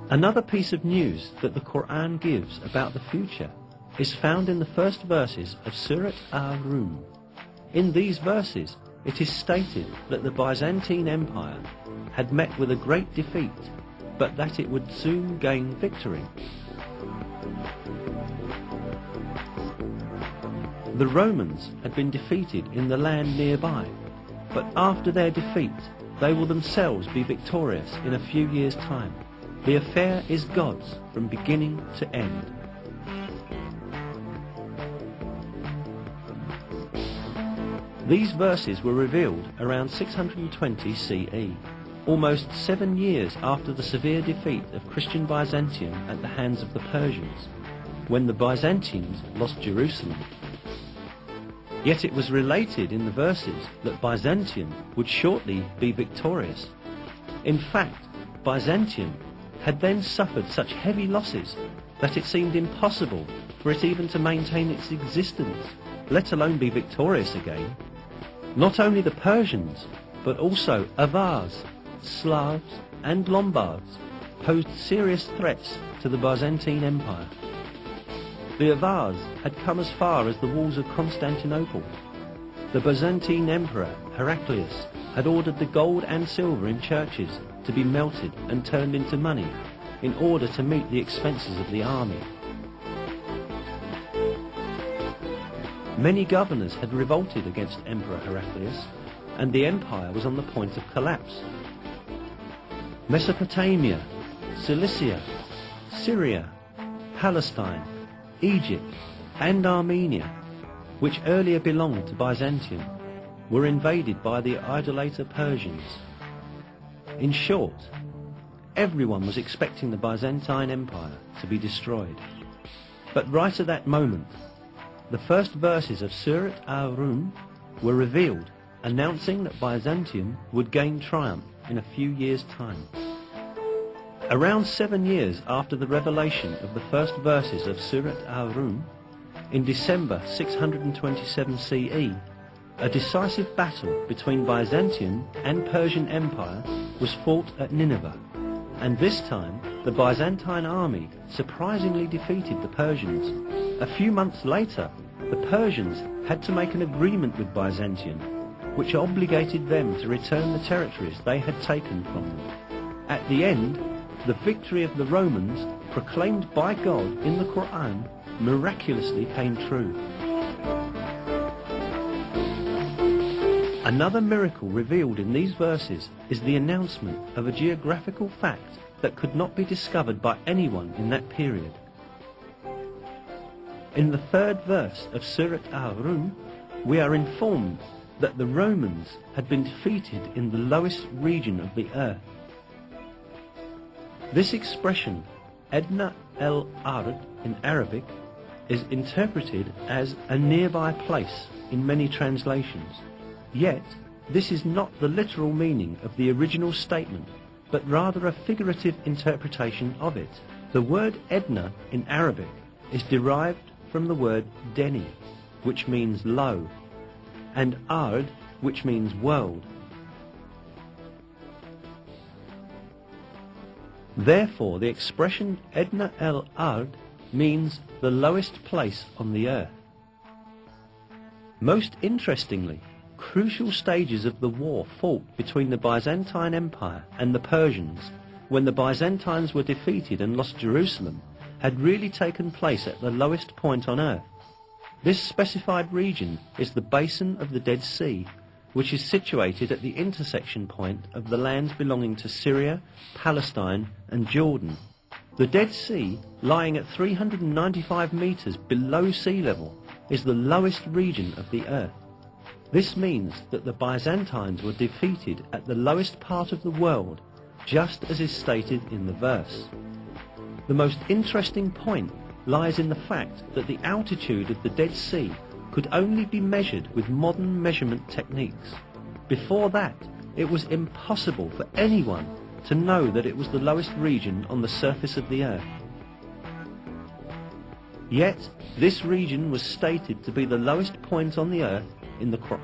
Another piece of news that the Quran gives about the future is found in the first verses of Surat Ar-Rum. In these verses, it is stated that the Byzantine Empire had met with a great defeat, but that it would soon gain victory. The Romans had been defeated in the land nearby, but after their defeat, they will themselves be victorious in a few years' time. The affair is God's from beginning to end. These verses were revealed around 620 CE, almost 7 years after the severe defeat of Christian Byzantium at the hands of the Persians, when the Byzantines lost Jerusalem. Yet it was related in the verses that Byzantium would shortly be victorious. In fact, Byzantium had then suffered such heavy losses that it seemed impossible for it even to maintain its existence, let alone be victorious again. Not only the Persians, but also Avars, Slavs and Lombards posed serious threats to the Byzantine Empire. The Avars had come as far as the walls of Constantinople. The Byzantine Emperor Heraclius had ordered the gold and silver in churches to be melted and turned into money in order to meet the expenses of the army. Many governors had revolted against Emperor Heraclius, and the empire was on the point of collapse. Mesopotamia, Cilicia, Syria, Palestine, Egypt and Armenia, which earlier belonged to Byzantium, were invaded by the idolater Persians. In short, everyone was expecting the Byzantine Empire to be destroyed. But right at that moment, the first verses of Surat Ar-Rum were revealed, announcing that Byzantium would gain triumph in a few years' time. Around 7 years after the revelation of the first verses of Surat Ar-Rum, in December 627 CE, a decisive battle between Byzantium and Persian Empire was fought at Nineveh, and this time the Byzantine army surprisingly defeated the Persians. A few months later, the Persians had to make an agreement with Byzantium, which obligated them to return the territories they had taken from them. At the end, the victory of the Romans, proclaimed by God in the Quran, miraculously came true. Another miracle revealed in these verses is the announcement of a geographical fact that could not be discovered by anyone in that period. In the third verse of Surat Ar-Rum, we are informed that the Romans had been defeated in the lowest region of the earth. This expression, Adna al-Ard in Arabic, is interpreted as a nearby place in many translations. Yet, this is not the literal meaning of the original statement, but rather a figurative interpretation of it. The word Edna in Arabic is derived from the word Deni, which means low, and Ard, which means world. Therefore, the expression Edna al-Ard means the lowest place on the earth. Most interestingly, crucial stages of the war fought between the Byzantine Empire and the Persians, when the Byzantines were defeated and lost Jerusalem, had really taken place at the lowest point on earth. This specified region is the basin of the Dead Sea, which is situated at the intersection point of the lands belonging to Syria, Palestine and Jordan. The Dead Sea, lying at 395 meters below sea level, is the lowest region of the earth. This means that the Byzantines were defeated at the lowest part of the world, just as is stated in the verse. The most interesting point lies in the fact that the altitude of the Dead Sea could only be measured with modern measurement techniques. Before that, it was impossible for anyone to know that it was the lowest region on the surface of the earth. Yet, this region was stated to be the lowest point on the earth in the Quran.